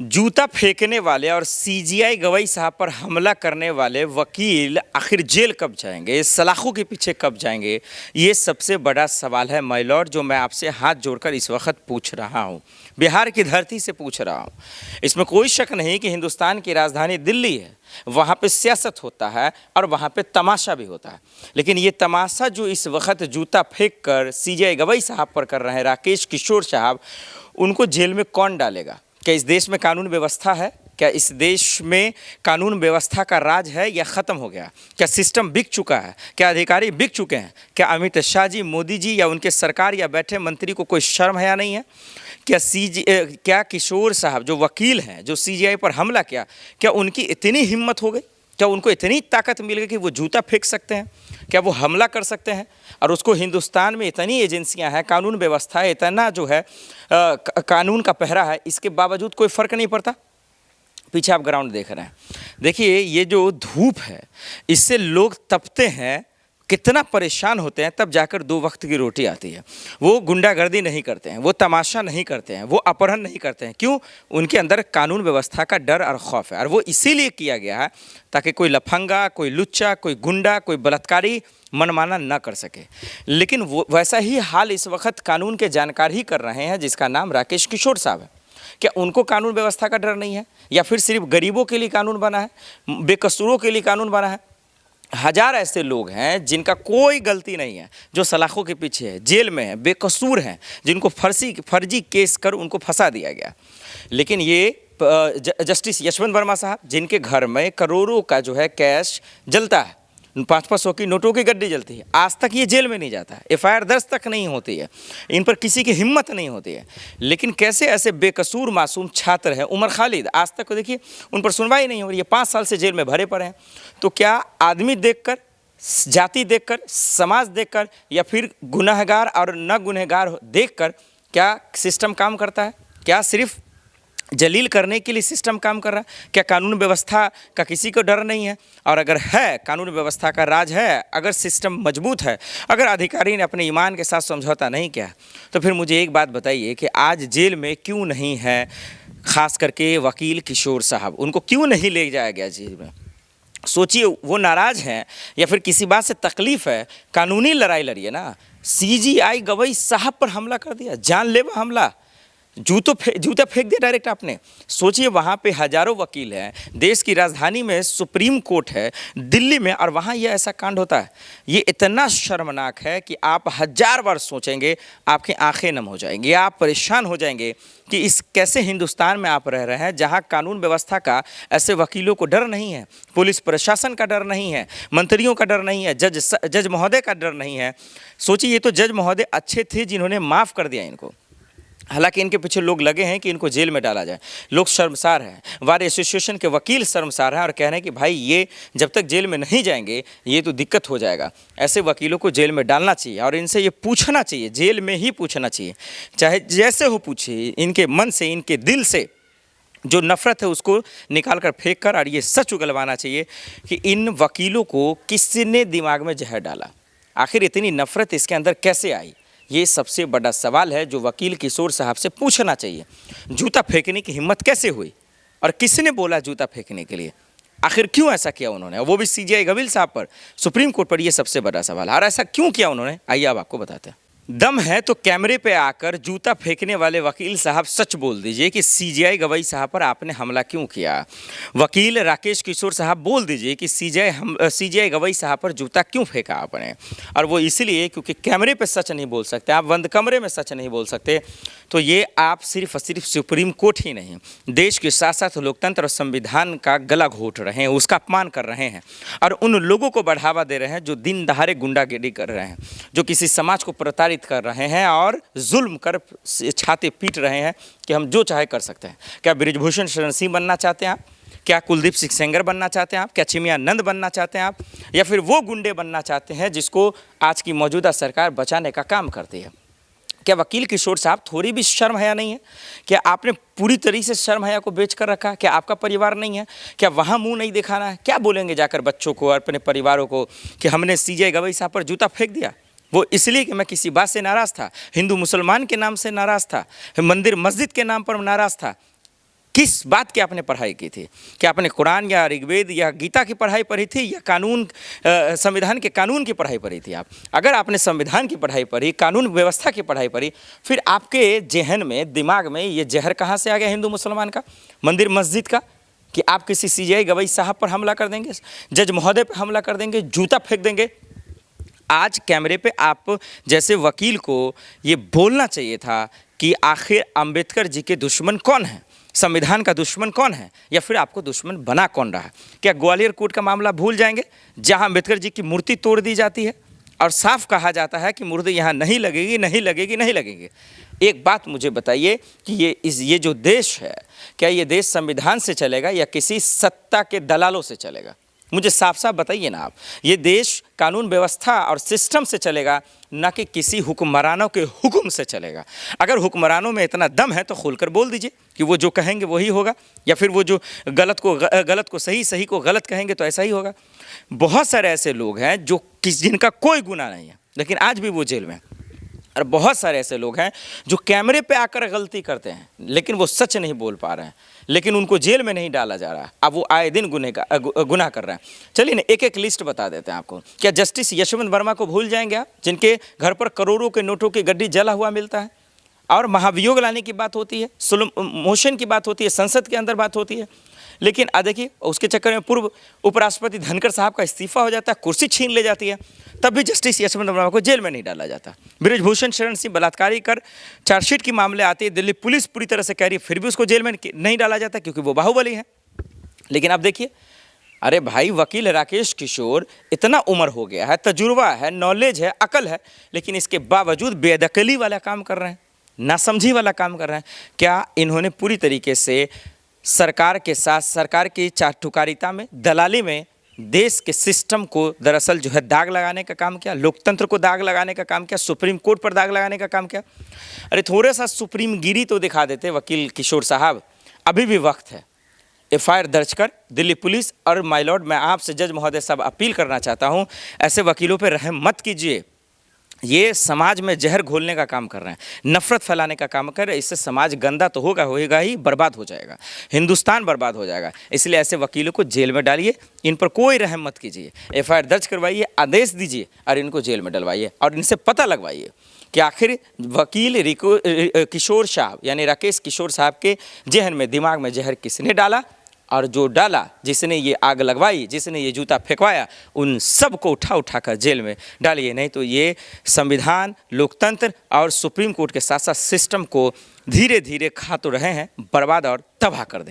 जूता फेंकने वाले और सीजीआई गवई साहब पर हमला करने वाले वकील आखिर जेल कब जाएंगे, सलाखों के पीछे कब जाएंगे, ये सबसे बड़ा सवाल है माय लॉर्ड, जो मैं आपसे हाथ जोड़कर इस वक्त पूछ रहा हूँ, बिहार की धरती से पूछ रहा हूँ। इसमें कोई शक नहीं कि हिंदुस्तान की राजधानी दिल्ली है, वहाँ पे सियासत होता है और वहाँ पे तमाशा भी होता है। लेकिन ये तमाशा जो इस वक्त जूता फेंक कर सीजीआई गवई साहब पर कर रहे हैं राकेश किशोर साहब, उनको जेल में कौन डालेगा? क्या इस देश में कानून व्यवस्था है? क्या इस देश में कानून व्यवस्था का राज है या ख़त्म हो गया? क्या सिस्टम बिक चुका है? क्या अधिकारी बिक चुके हैं? क्या अमित शाह जी, मोदी जी या उनके सरकार या बैठे मंत्री को कोई शर्म है या नहीं है? क्या किशोर साहब जो वकील हैं, जो सीजीआई पर हमला किया, क्या उनकी इतनी हिम्मत हो गई? क्या उनको इतनी ताकत मिल गई कि वो जूता फेंक सकते हैं? क्या वो हमला कर सकते हैं? और उसको हिंदुस्तान में इतनी एजेंसियां हैं, कानून व्यवस्था है, इतना जो है कानून का पहरा है, इसके बावजूद कोई फ़र्क नहीं पड़ता। पीछे आप ग्राउंड देख रहे हैं, देखिए ये जो धूप है इससे लोग तपते हैं, कितना परेशान होते हैं, तब जाकर 2 वक्त की रोटी आती है। वो गुंडागर्दी नहीं करते हैं, वो तमाशा नहीं करते हैं, वो अपहरण नहीं करते हैं। क्यों? उनके अंदर कानून व्यवस्था का डर और खौफ है, और वो इसीलिए किया गया है ताकि कोई लफंगा, कोई लुच्चा, कोई गुंडा, कोई बलात्कारी मनमाना न कर सके। लेकिन वो वैसा ही हाल इस वक्त कानून के जानकार ही कर रहे हैं जिसका नाम राकेश किशोर साहब है। क्या उनको कानून व्यवस्था का डर नहीं है, या फिर सिर्फ गरीबों के लिए कानून बना है, बेकसूरों के लिए कानून बना है? हजार ऐसे लोग हैं जिनका कोई गलती नहीं है, जो सलाखों के पीछे है, जेल में है, बेकसूर हैं, जिनको फर्जी केस कर उनको फंसा दिया गया। लेकिन ये जस्टिस यशवंत वर्मा साहब, जिनके घर में करोड़ों का जो है कैश जलता है, 500 की नोटों की गड्डी जलती है, आज तक ये जेल में नहीं जाता है, एफआईआर दर्ज तक नहीं होती है, इन पर किसी की हिम्मत नहीं होती है। लेकिन कैसे ऐसे बेकसूर मासूम छात्र हैं, उमर खालिद, आज तक देखिए उन पर सुनवाई नहीं हो रही है, 5 साल से जेल में भरे पड़े हैं। तो क्या आदमी देखकर, जाति देखकर, समाज देखकर, या फिर गुनहगार और न गुनहगार देखकर क्या सिस्टम काम करता है? क्या सिर्फ जलील करने के लिए सिस्टम काम कर रहा है? क्या कानून व्यवस्था का किसी को डर नहीं है? और अगर है, कानून व्यवस्था का राज है, अगर सिस्टम मजबूत है, अगर अधिकारी ने अपने ईमान के साथ समझौता नहीं किया, तो फिर मुझे एक बात बताइए कि आज जेल में क्यों नहीं है खास करके वकील किशोर साहब? उनको क्यों नहीं ले जाया गया जेल में? सोचिए, वो नाराज़ हैं या फिर किसी बात से तकलीफ़ है? कानूनी लड़ाई लड़िए ना। सीजीआई गवई साहब पर हमला कर दिया, जानलेवा हमला, जूता फेंक दिया डायरेक्ट आपने। सोचिए, वहाँ पे हजारों वकील हैं, देश की राजधानी में सुप्रीम कोर्ट है दिल्ली में, और वहाँ ये ऐसा कांड होता है। ये इतना शर्मनाक है कि आप 1000 बार सोचेंगे, आपकी आंखें नम हो जाएंगी, आप परेशान हो जाएंगे कि इस कैसे हिंदुस्तान में आप रह रहे हैं जहाँ कानून व्यवस्था का ऐसे वकीलों को डर नहीं है, पुलिस प्रशासन का डर नहीं है, मंत्रियों का डर नहीं है, जज महोदय का डर नहीं है। सोचिए, ये तो जज महोदय अच्छे थे जिन्होंने माफ़ कर दिया इनको, हालांकि इनके पीछे लोग लगे हैं कि इनको जेल में डाला जाए। लोग शर्मसार हैं, बार एसोसिएशन के वकील शर्मसार हैं और कह रहे हैं कि भाई ये जब तक जेल में नहीं जाएंगे ये तो दिक्कत हो जाएगा। ऐसे वकीलों को जेल में डालना चाहिए और इनसे ये पूछना चाहिए, जेल में ही पूछना चाहिए, चाहे जैसे हो पूछिए, इनके मन से, इनके दिल से जो नफ़रत है उसको निकाल कर फेंक कर, और ये सच उगलवाना चाहिए कि इन वकीलों को किसने दिमाग में जहर डाला, आखिर इतनी नफ़रत इसके अंदर कैसे आई? ये सबसे बड़ा सवाल है जो वकील किशोर साहब से पूछना चाहिए। जूता फेंकने की हिम्मत कैसे हुई, और किसने बोला जूता फेंकने के लिए? आखिर क्यों ऐसा किया उन्होंने, वो भी सीजीआई गवई साहब पर, सुप्रीम कोर्ट पर? ये सबसे बड़ा सवाल है। और ऐसा क्यों किया उन्होंने, आइए अब आपको बताते हैं। दम है तो कैमरे पे आकर जूता फेंकने वाले वकील साहब सच बोल दीजिए कि सीजीआई गवई साहब पर आपने हमला क्यों किया। वकील राकेश किशोर साहब बोल दीजिए कि सीजीआई गवई साहब पर जूता क्यों फेंका आपने। और वो इसलिए क्योंकि कैमरे पे सच नहीं बोल सकते, आप बंद कमरे में सच नहीं बोल सकते, तो ये आप सिर्फ और सिर्फ सुप्रीम कोर्ट ही नहीं, देश के साथ साथ लोकतंत्र और संविधान का गला घोट रहे हैं, उसका अपमान कर रहे हैं, और उन लोगों को बढ़ावा दे रहे हैं जो दिन दहाड़े गुंडागिरी कर रहे हैं, जो किसी समाज को प्रताड़ित कर रहे हैं और जुल्म कर छाते पीट रहे हैं कि हम जो चाहे कर सकते हैं। क्या बृजभूषण शरण सिंह बनना चाहते हैं आप? क्या कुलदीप सिंह सेंगर बनना चाहते हैं आप? क्या चिमयानंद बनना चाहते हैं आप? या फिर वो गुंडे बनना चाहते हैं जिसको आज की मौजूदा सरकार बचाने का काम करती है? क्या वकील किशोर साहब थोड़ी भी शर्म हया नहीं है? क्या आपने पूरी तरीके से शर्म हया को बेच कर रखा? क्या आपका परिवार नहीं है? क्या वहाँ मुंह नहीं दिखाना है? क्या बोलेंगे जाकर बच्चों को और अपने परिवारों को कि हमने सीजीआई गवई साहब पर जूता फेंक दिया? वो इसलिए कि मैं किसी बात से नाराज़ था, हिंदू मुसलमान के नाम से नाराज़ था, मंदिर मस्जिद के नाम पर नाराज़ था। किस बात की आपने पढ़ाई की थी? क्या आपने कुरान या ऋग्वेद या गीता की पढ़ाई पढ़ी थी या कानून संविधान के कानून की पढ़ाई पढ़ी थी आप? अगर आपने संविधान की पढ़ाई पढ़ी, कानून व्यवस्था की पढ़ाई पढ़ी, फिर आपके ज़हन में, दिमाग में ये जहर कहाँ से आ गया हिंदू मुसलमान का, मंदिर मस्जिद का, कि आप किसी सीजीआई गवई साहब पर हमला कर देंगे, जज महोदय पर हमला कर देंगे, जूता फेंक देंगे? आज कैमरे पे आप जैसे वकील को ये बोलना चाहिए था कि आखिर अंबेडकर जी के दुश्मन कौन है, संविधान का दुश्मन कौन है, या फिर आपको दुश्मन बना कौन रहा है? क्या ग्वालियर कोर्ट का मामला भूल जाएंगे जहां अंबेडकर जी की मूर्ति तोड़ दी जाती है और साफ कहा जाता है कि मूर्ति यहाँ नहीं लगेगी, नहीं लगेगी, नहीं लगेगी? एक बात मुझे बताइए कि ये जो देश है, क्या ये देश संविधान से चलेगा या किसी सत्ता के दलालों से चलेगा? मुझे साफ साफ बताइए ना आप। ये देश कानून व्यवस्था और सिस्टम से चलेगा, ना कि किसी हुक्मरानों के हुक्म से चलेगा। अगर हुक्मरानों में इतना दम है तो खुलकर बोल दीजिए कि वो जो कहेंगे वही होगा, या फिर वो जो गलत को सही, सही को गलत कहेंगे तो ऐसा ही होगा। बहुत सारे ऐसे लोग हैं जो जिनका कोई गुनाह नहीं है लेकिन आज भी वो जेल में, और बहुत सारे ऐसे लोग हैं जो कैमरे पे आकर गलती करते हैं लेकिन वो सच नहीं बोल पा रहे हैं, लेकिन उनको जेल में नहीं डाला जा रहा। अब वो आए दिन गुनाह कर रहे हैं। चलिए ना एक एक लिस्ट बता देते हैं आपको। क्या जस्टिस यशवंत वर्मा को भूल जाएंगे आप, जिनके घर पर करोड़ों के नोटों की गड्डी जला हुआ मिलता है, और महाभियोग लाने की बात होती है, स्लो मोशन की बात होती है, संसद के अंदर बात होती है, लेकिन देखिए उसके चक्कर में पूर्व उपराष्ट्रपति धनखड़ साहब का इस्तीफा हो जाता है, कुर्सी छीन ले जाती है, तब भी जस्टिस यशवंत वर्मा को जेल में नहीं डाला जाता। बृजभूषण शरण सिंह बलात्कारी कर चार्जशीट की मामले आती है, दिल्ली पुलिस पूरी तरह से कह रही है, फिर भी उसको जेल में नहीं डाला जाता क्योंकि वो बाहुबली है। लेकिन अब देखिए, अरे भाई वकील राकेश किशोर, इतना उम्र हो गया है, तजुर्बा है, नॉलेज है, अकल है, लेकिन इसके बावजूद बेदखली वाला काम कर रहे हैं, नासमझी वाला काम कर रहे हैं। क्या इन्होंने पूरी तरीके से सरकार के साथ, सरकार की चाटुकारिता में, दलाली में देश के सिस्टम को दरअसल जो है दाग लगाने का काम किया, लोकतंत्र को दाग लगाने का काम किया, सुप्रीम कोर्ट पर दाग लगाने का काम किया? अरे थोड़ा सा सुप्रीम गिरी तो दिखा देते वकील किशोर साहब, अभी भी वक्त है। एफआईआर दर्ज कर दिल्ली पुलिस, और माय लॉर्ड मैं आपसे जज महोदय साहब अपील करना चाहता हूँ, ऐसे वकीलों पर रहम मत कीजिए। ये समाज में जहर घोलने का काम कर रहे हैं, नफरत फैलाने का काम कर रहे हैं। इससे समाज गंदा तो होगा ही, बर्बाद हो जाएगा, हिंदुस्तान बर्बाद हो जाएगा। इसलिए ऐसे वकीलों को जेल में डालिए, इन पर कोई रहम मत कीजिए, एफआईआर दर्ज करवाइए, आदेश दीजिए और इनको जेल में डलवाइए, और इनसे पता लगवाइए कि आखिर वकील किशोर साहब यानी राकेश किशोर साहब के जहन में, दिमाग में जहर किसने डाला, और जो डाला, जिसने ये आग लगवाई, जिसने ये जूता फेंकवाया, उन सब को उठा कर जेल में डालिए। नहीं तो ये संविधान, लोकतंत्र और सुप्रीम कोर्ट के साथ साथ सिस्टम को धीरे धीरे खा तो रहे हैं, बर्बाद और तबाह कर देंगे।